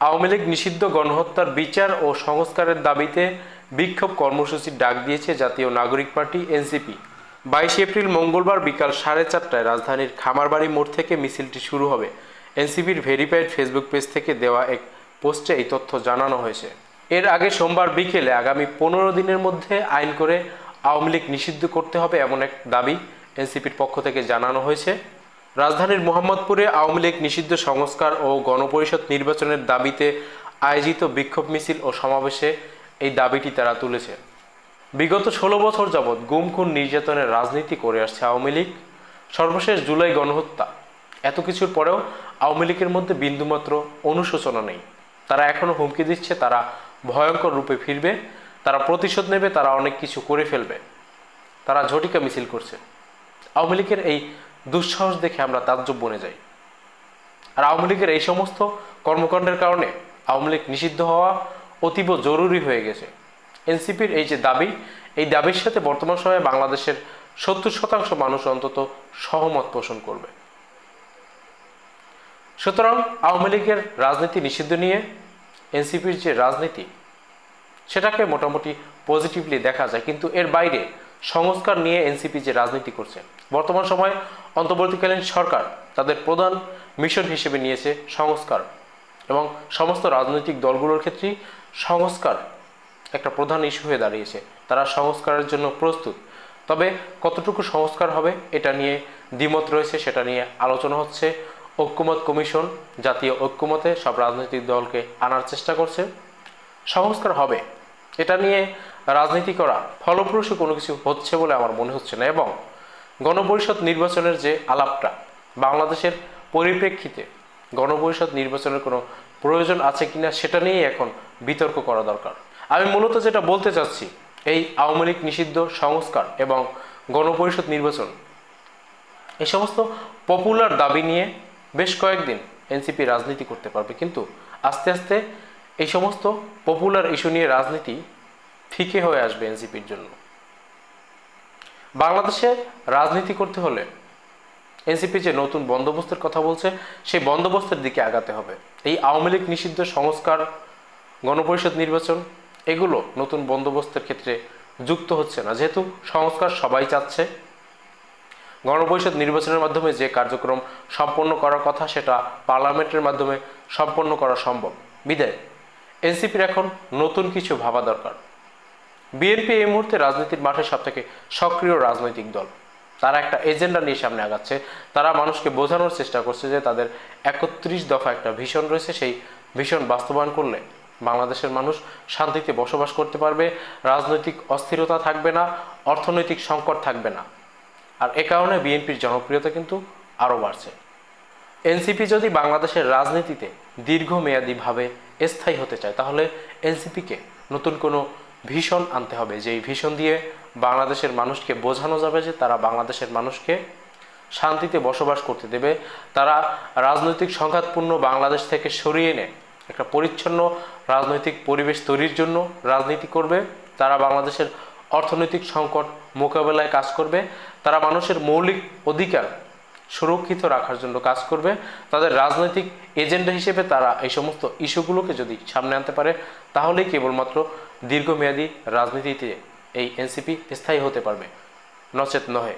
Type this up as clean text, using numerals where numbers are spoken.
আওয়ামী লীগ নিষিদ্ধ গণহত্যার বিচার ও সংস্কারের দাবিতে বিক্ষোভ কর্মসূচির ডাক দিয়েছে জাতীয় নাগরিক পার্টি এনসিপি। 22 এপ্রিল মঙ্গলবার বিকাল 4:30টায় রাজধানীর খামারবাড়ি মোড় থেকে মিছিলটি শুরু হবে। এনসিপির ভেরিফাইড ফেসবুক পেজ থেকে দেওয়া এক পোস্টে এই তথ্য জানানো হয়েছে। এর আগে সোমবার বিকেলে আগামী 15 দিনের মধ্যে আইন করে আওয়ামী লীগ নিষিদ্ধ করতে হবে এমন এক দাবি এনসিপির পক্ষ থেকে জানানো হয়েছে। রাজধানীর মোহাম্মদপুরে আওয়ামী লীগ নিষিদ্ধ সংস্কার ও গণপরিষদ নির্বাচনের দাবিতে আয়োজিত বিক্ষোভ মিছিল ও সমাবেশে এই দাবিটি তারা তুলেছে। বিগত 16 বছর যাবৎ গুম খুন নির্যাতনের রাজনীতি করে আসছে আওয়ামী লীগ। সর্বশেষ জুলাই গণহত্যা। এত কিছুর পরেও আওয়ামী লীগের মধ্যে বিন্দুমাত্র অনুশোচনা নেই। তারা এখনো হুমকি দিচ্ছে তারা ভয়ঙ্কর রূপে ফিরবে, তারা প্রতিশোধ নেবে, তারা অনেক কিছু করে ফেলবে। তারা ঝটিকা মিছিল করছে। আওয়ামী লীগের এই দুঃসাহস দেখে আমরা তাজ্জব বনে যাই। আর আওয়ামী লীগের এই সমস্ত কর্মকাণ্ডের কারণে আওয়ামী লীগ নিষিদ্ধ হওয়া অতীব জরুরি হয়ে গেছে। এনসিপির এই যে দাবি, এই দাবির সাথে বর্তমান সময়ে বাংলাদেশের 70% মানুষ অন্তত সহমত পোষণ করবে। সুতরাং আওয়ামী লীগের রাজনীতি নিষিদ্ধ নিয়ে এনসিপির যে রাজনীতি, সেটাকে মোটামুটি পজিটিভলি দেখা যায়। কিন্তু এর বাইরে সংস্কার নিয়ে এনসিপি যে রাজনীতি করছে, বর্তমান সময়ে অন্তর্বর্তীকালীন সরকার তাদের প্রধান মিশন হিসেবে নিয়েছে সংস্কার, এবং সমস্ত রাজনৈতিক দলগুলোর ক্ষেত্রেই সংস্কার একটা প্রধান ইস্যু হয়ে দাঁড়িয়েছে। তারা সংস্কারের জন্য প্রস্তুত। তবে কতটুকু সংস্কার হবে এটা নিয়ে দ্বিমত রয়েছে, সেটা নিয়ে আলোচনা হচ্ছে। ঐক্যমত কমিশন জাতীয় ঐক্যমতে সব রাজনৈতিক দলকে আনার চেষ্টা করছে। সংস্কার হবে, এটা নিয়ে রাজনীতি করা ফলপ্রসূ কোনো কিছু হচ্ছে বলে আমার মনে হচ্ছে না। এবং গণপরিষদ নির্বাচনের যে আলাপটা, বাংলাদেশের পরিপ্রেক্ষিতে গণপরিষদ নির্বাচনের কোনো প্রয়োজন আছে কিনা সেটা নিয়েই এখন বিতর্ক করা দরকার। আমি মূলত যেটা বলতে চাচ্ছি, এই আওয়ামী লীগ নিষিদ্ধ সংস্কার এবং গণপরিষদ নির্বাচন, এই সমস্ত পপুলার দাবি নিয়ে বেশ কয়েকদিন এনসিপি রাজনীতি করতে পারবে, কিন্তু আস্তে আস্তে এই সমস্ত পপুলার ইস্যু নিয়ে রাজনীতি ফিকে হয়ে আসবে এনসিপির জন্য। বাংলাদেশে রাজনীতি করতে হলে এনসিপি যে নতুন বন্দোবস্তের কথা বলছে, সেই বন্দোবস্তের দিকে আগাতে হবে। এই আওয়ামী লীগ নিষিদ্ধ সংস্কার, গণপরিষদ নির্বাচন, এগুলো নতুন বন্দোবস্তের ক্ষেত্রে যুক্ত হচ্ছে না। যেহেতু সংস্কার সবাই চাচ্ছে, গণপরিষদ নির্বাচনের মাধ্যমে যে কার্যক্রম সম্পন্ন করার কথা সেটা পার্লামেন্টের মাধ্যমে সম্পন্ন করা সম্ভব। বিদায় এনসিপির এখন নতুন কিছু ভাবা দরকার। বিএনপি এই মুহূর্তে রাজনীতির মাঠে সবথেকে সক্রিয় রাজনৈতিক দল। তারা একটা এজেন্ডা নিয়ে সামনে আগাচ্ছে। তারা মানুষকে বোঝানোর চেষ্টা করছে যে তাদের 31 দফা একটা ভিশন রয়েছে। সেই ভিশন বাস্তবায়ন করলে বাংলাদেশের মানুষ শান্তিতে বসবাস করতে পারবে, রাজনৈতিক অস্থিরতা থাকবে না, অর্থনৈতিক সংকট থাকবে না। আর এ কারণে বিএনপির জনপ্রিয়তা কিন্তু আরও বাড়ছে। এনসিপি যদি বাংলাদেশের রাজনীতিতে দীর্ঘমেয়াদীভাবে স্থায়ী হতে চায়, তাহলে এনসিপিকে নতুন কোনো ভিশন আনতে হবে, যেই ভিশন দিয়ে বাংলাদেশের মানুষকে বোঝানো যাবে যে তারা বাংলাদেশের মানুষকে শান্তিতে বসবাস করতে দেবে। তারা রাজনৈতিক সংঘাতপূর্ণ বাংলাদেশ থেকে সরিয়ে এনে একটা পরিচ্ছন্ন রাজনৈতিক পরিবেশ তৈরির জন্য রাজনীতি করবে। তারা বাংলাদেশের অর্থনৈতিক সংকট মোকাবেলায় কাজ করবে। তারা মানুষের মৌলিক অধিকার সুরক্ষিত রাখার জন্য কাজ করবে। তাদের রাজনৈতিক এজেন্ডা হিসেবে তারা এই সমস্ত ইস্যুগুলোকে যদি সামনে আনতে পারে, তাহলেই কেবলমাত্র দীর্ঘমেয়াদী রাজনীতিতে এই এনসিপি স্থায়ী হতে পারবে, নচেত নহে।